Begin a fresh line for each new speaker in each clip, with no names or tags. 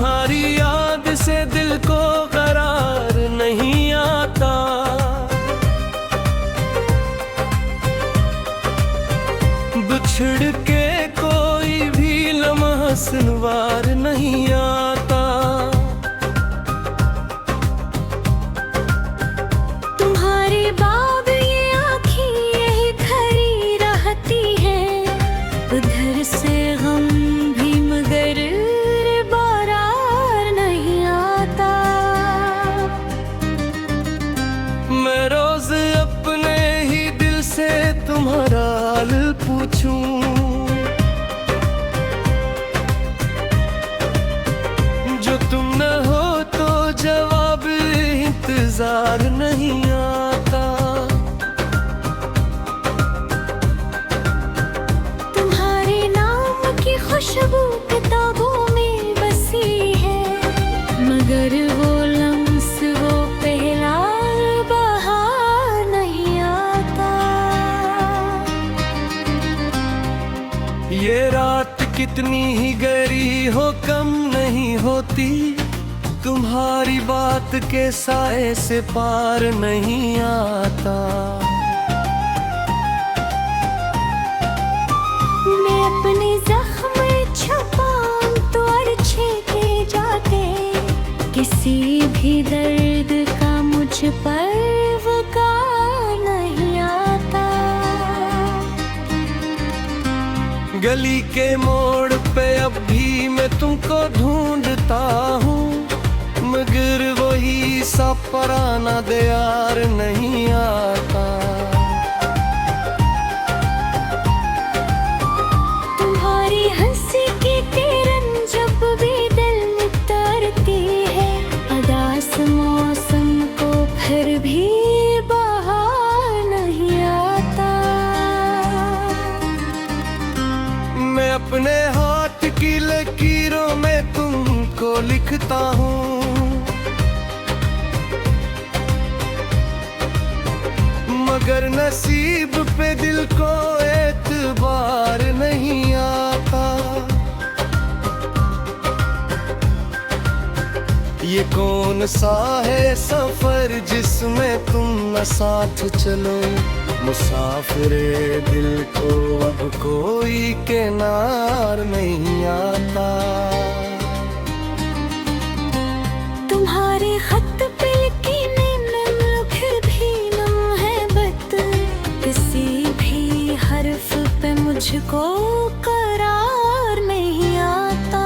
तुम्हारी याद से दिल को करार नहीं आता। बिछड़ के कोई भी लम्हा सनवार नहीं आता।
तुम्हारे बाब ये आँखें यही खड़ी रहती हैं, उधर से हम भी मगर बारार नहीं आता।
मैं रोज अपने ही दिल से तुम्हारा हाल पूछूं, जो तुम न हो तो जवाब इंतजार नहीं आता।
तुम्हारे नाम की खुशबू किताबों में बसी है, मगर वो लम्स वो पहला बहार नहीं आता।
ये रात कितनी ही गहरी हो कम नहीं होती, तुम्हारी बात के साए से पार नहीं आता।
मैं अपने जख्म छुपाऊं तो अच्छे के जाते, किसी भी दर्द का मुझ पर वकार नहीं आता।
गली के मोड़ पे अब भी मैं तुमको ढूंढता हूँ, मगर वही सा पराना दयार नहीं आता।
तुम्हारी हंसी की किरण जब भी दिल में उतरती है, उदास मौसम को फिर भी बाहर नहीं आता।
मैं अपने हाथ की लकीरों में तुमको लिखता हूँ, मगर नसीब पे दिल को एतबार नहीं आता। ये कौन सा है सफर जिसमें तुम न साथ चलो, मुसाफिरे दिल को अब कोई किनार नहीं आता।
तुम्हारे खत पे लिखी नमक भी नम है बत, किसी भी हर्फ पे मुझको करार नहीं आता।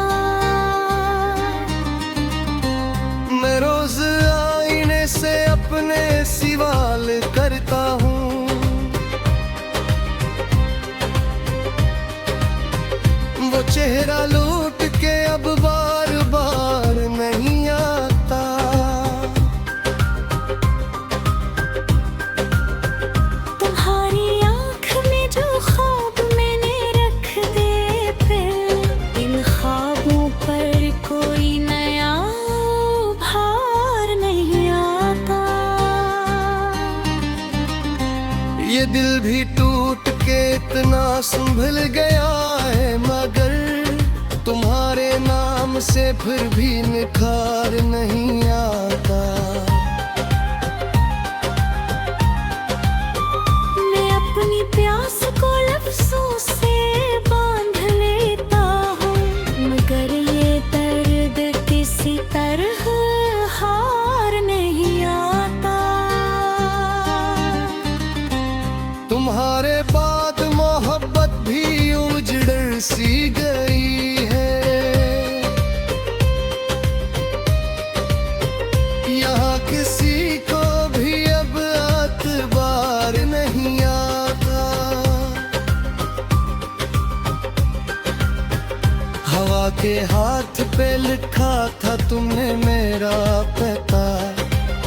मैं रोज आईने से अपने सवाल करता हूँ, वो चेहरा लौट के अब बार बार नहीं आता।
तुम्हारी आँख में जो ख्वाब मैंने रख दे, फिर इन ख्वाबों पर कोई नया भार नहीं आता।
ये दिल भी टूट के इतना संभल गया है, मगर तुम्हारे नाम से फिर भी निखार नहीं आता।
मैं अपनी प्यास को लफ्ज़ों से बांध लेता हूँ, मगर ये दर्द किसी तरह हार नहीं आता।
तुम्हारे बाद मोहब्बत भी उजड़ सी गई है, यहाँ किसी को भी अब एतबार नहीं आता। हवा के हाथ पे लिखा था तुमने मेरा पता,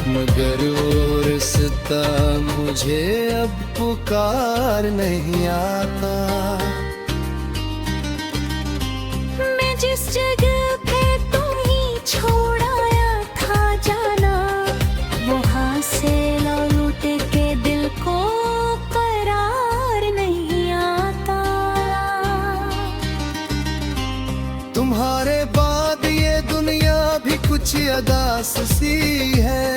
मगर वो रिश्ता मुझे अब पुकार नहीं आता।
मैं जिस जगह पे तुम ही छोड़ आया था जाना, वहाँ से लौट के दिल को करार नहीं आता।
तुम्हारे बाद बाद ये दुनिया भी कुछ अदास सी है।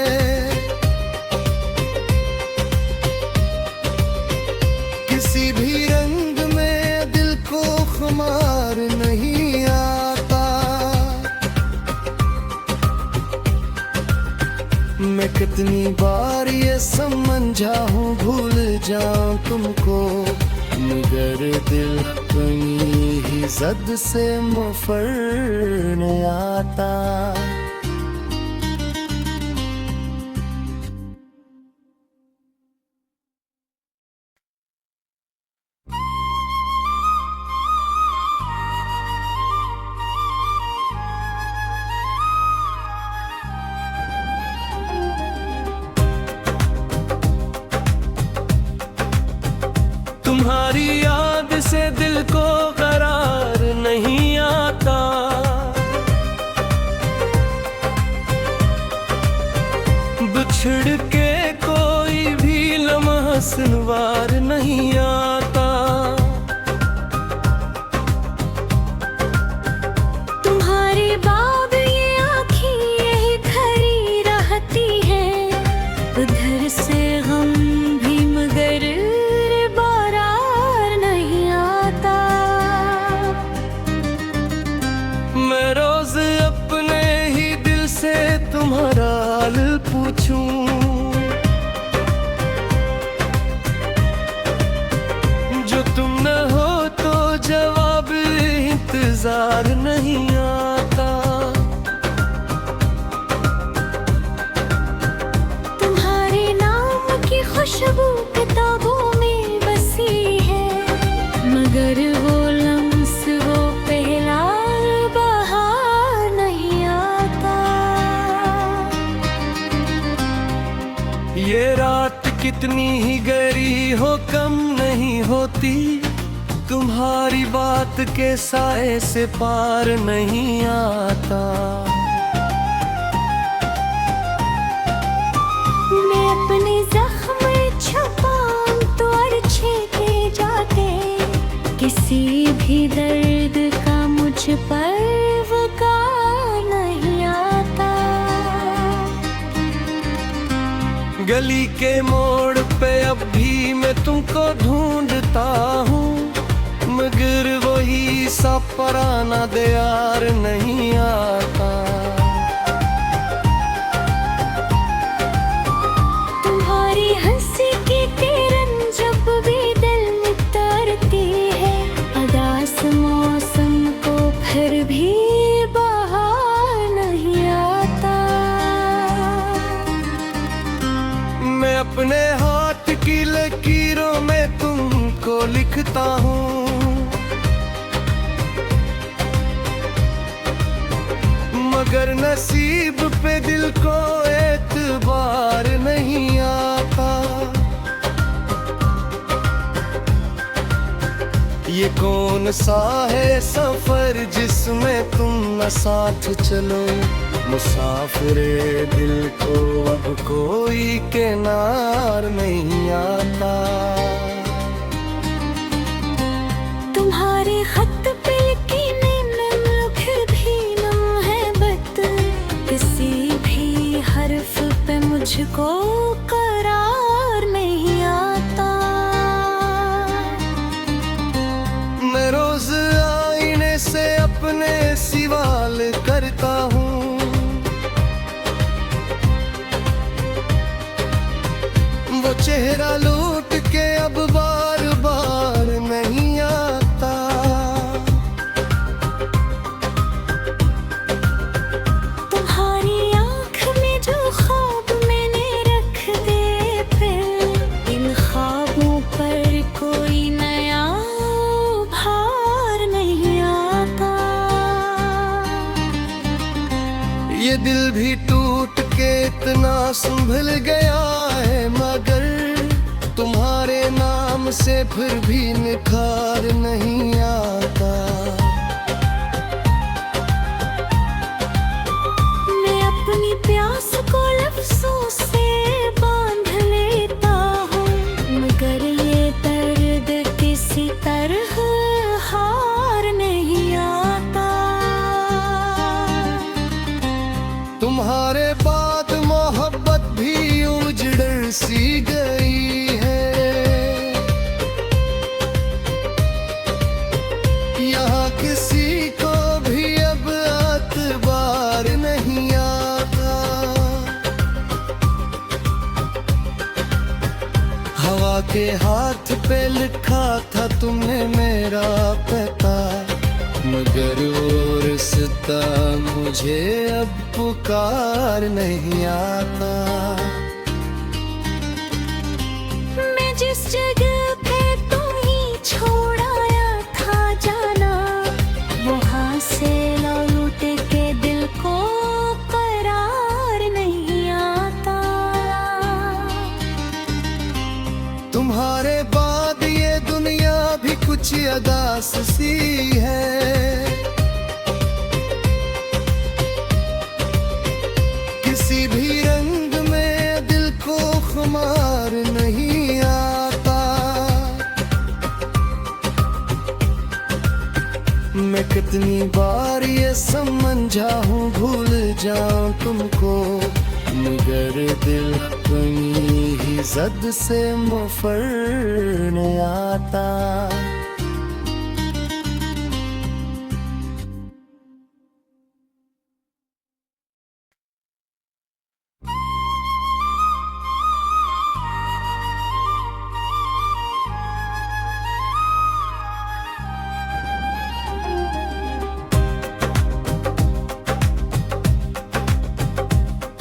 किसी भी रंग में दिल को खुमार नहीं आता। मैं कितनी बार ये समझा हूँ भूल जाऊं तुमको, मगर दिल अपनी ही जद से मुफर नहीं आता। तुम्हारी याद से दिल को करार नहीं आता। बिछड़ के कोई भी लम्हा सुनवार नहीं आता।
तुम्हारी बाब ये आँखें यही खड़ी रहती है, उधर से हम भी मगर बारार नहीं आता।
मैं रोज अपने ही दिल से तुम्हारा हाल पूछूं, जो तुम न हो तो जवाब इंतजार नहीं आता।
तुम्हारे नाम की खुशबू किताबों में बसी है, मगर वो लम्स वो पहला बहार नहीं आता।
ये रात कितनी ही गहरी हो कम नहीं होती, तुम्हारी बात के साए से पार नहीं आता।
मैं अपने जख्म छुपाऊं तो अरछे के जाते, किसी भी दर्द का मुझ पर वकार नहीं आता।
गली के मोड़ पे अब भी मैं तुमको ढूंढता हूँ, मगर वही सा पराना दयार नहीं आता।
तुम्हारी हंसी की किरण जब भी दिल में उतरती है, उदास मौसम को फिर भी बाहर नहीं आता।
मैं अपने हाथ की लकीरों में तुमको लिखता हूँ, मगर नसीब पे दिल को एतबार नहीं आता। ये कौन सा है सफर जिसमें तुम न साथ चलो, मुसाफिरे दिल को अब कोई किनार नहीं आता।
तुम्हारे खत पे लिखी नैनन रुख भी नम है बत, किसी भी हर्फ पे मुझको करार नहीं आता।
मैं रोज आईने से अपने सवाल करता हूँ, वो चेहरा लूट के अब बार बार नहीं आता।
तुम्हारी आँख में जो ख्वाब मैंने रख दे, फिर इन ख्वाबों पर कोई नया भार नहीं आता।
ये दिल भी टूट के इतना संभल गया है, मगर तुम्हारे नाम से फिर भी निखार नहीं आता।
मैं अपनी प्यास को लफ्जों से बांध लेता हूँ, मगर ये दर्द किसी तरह हार नहीं आता।
के हाथ पे लिखा था तुमने मेरा पता, मगर वो रिश्ता मुझे अब पुकार नहीं आता।
मैं जिस जगह पे तू ही छोड़ आया था जाना, वहाँ से लौट के दिल को करार नहीं आता।
तुम्हारे बाद ये दुनिया भी कुछ अदास सी है, किसी भी रंग में दिल को खुमार नहीं आता। मैं कितनी बार ये समझा हूँ भूल जाऊं तुमको, मगर दिल अपनी ही जद से मुफर नहीं आता।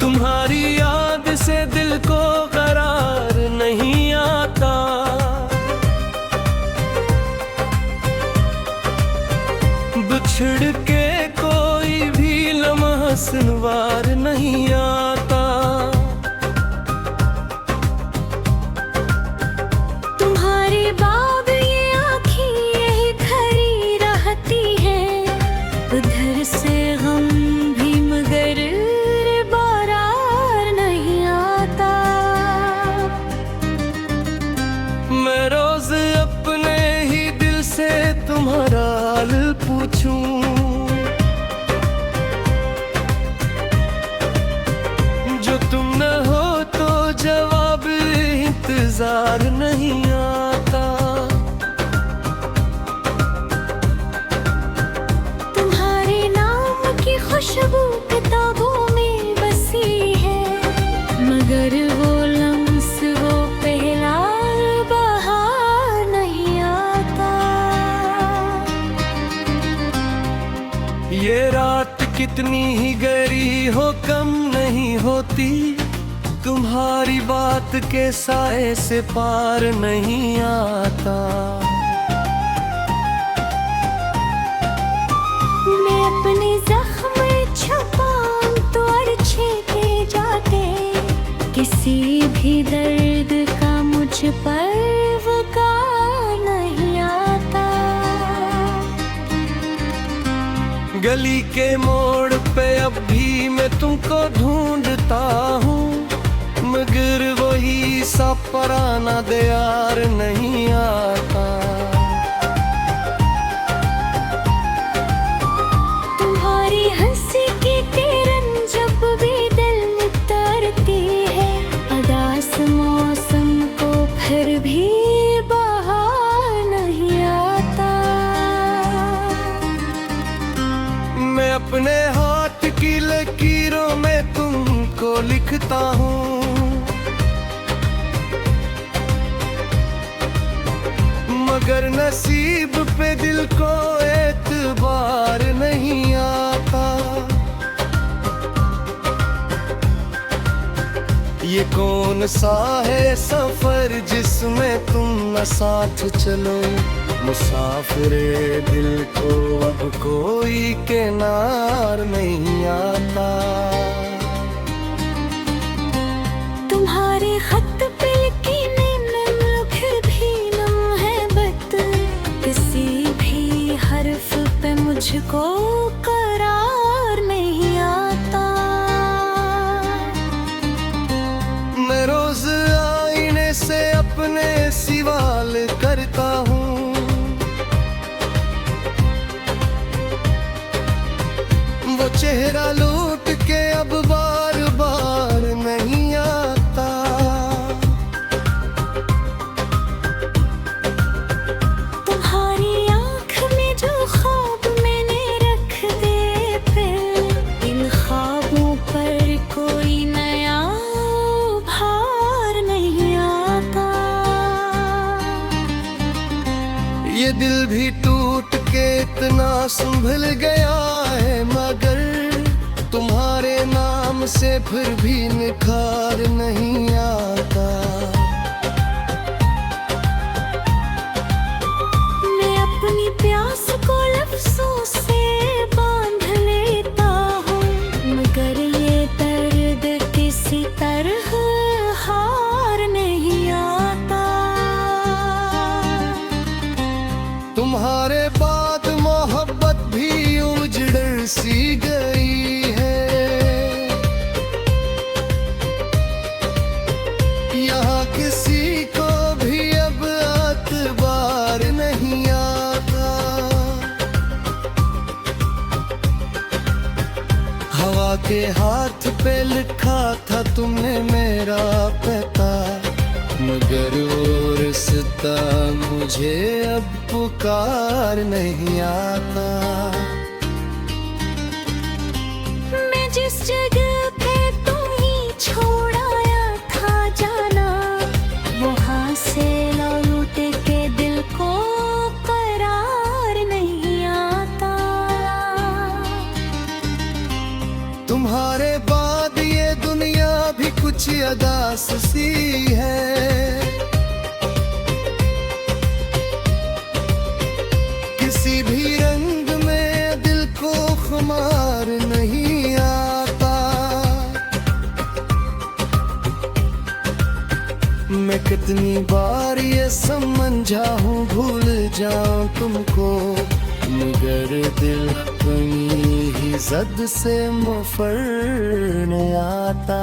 तुम्हारी याद से दिल को करार नहीं आता, बिछड़ के कोई भी लम्हा सुनवार नहीं आता।
तुम्हारी बाब ये आँखें यही खड़ी रहती है, उधर से हम भी मगर बारार नहीं आता।
मैं रोज अपने ही दिल से तुम्हारा हाल पूछूं, जो तुम न हो तो जवाब इंतजार नहीं आता।
तुम्हारे नाम की खुशबू किताबों में बसी है, मगर वो लम्स वो पहला बहार नहीं आता।
ये रात कितनी ही गहरी हो कम नहीं होती, तुम्हारी बात के साए से पार नहीं आता।
मैं अपने जख्म छुपाऊं तो अच्छे के जाते, किसी भी दर्द का मुझ पर वकार नहीं आता।
गली के मोड़ पे अब भी मैं तुमको ढूंढता हूँ, मगर वही सा पराना दयार नहीं आता।
तुम्हारी हंसी की किरण जब भी दिल में उतरती है, उदास मौसम को फिर भी बहार नहीं आता।
मैं अपने हाथ की लकीरों में तुमको लिखता हूँ, मगर नसीब पे दिल को एतबार नहीं आता। ये कौन सा है सफर जिसमें तुम न साथ चलो, मुसाफिरे दिल को अब कोई किनार नहीं आता।
तुम्हारे खत पे लिखी नैनन फिर भी नम है बत, किसी भी हर्फ पे मुझको करार नहीं आता।
मैं रोज आईने से अपने सवाल करता हूँ, वो चेहरा लूट के अब बार बार नहीं आता।
तुम्हारी आँख में जो ख्वाब मैंने रख दे, फिर इन ख्वाबों पर कोई नया भार नहीं आता।
भी टूट के इतना संभल गया है, मगर तुम्हारे नाम से फिर भी निखार नहीं आता।
मैं अपनी प्यास को लफ्जों से बांध लेता हूँ, मगर ये दर्द किसी तरह हार नहीं आता।
तुम्हारे बाद मोहब्बत भी उजड़ सी गई है, यहाँ किसी को भी अब एतबार नहीं आता। हवा के हाथ पे लिखा था तुमने मेरा पता, मगर वो रिश्ता मुझे अब पुकार नहीं आता।
मैं जिस जगह पे तुम्हें छोड़ आया था जाना, वहाँ से लौट के दिल को करार नहीं आता।
तुम्हारे बाद ये दुनिया भी कुछ अदास सी है, किसी भी रंग में दिल को खुमार नहीं आता। मैं कितनी बार ये समझा हूँ भूल जाऊं तुमको, मगर दिल अपनी ही ज़द से मुफर नहीं आता।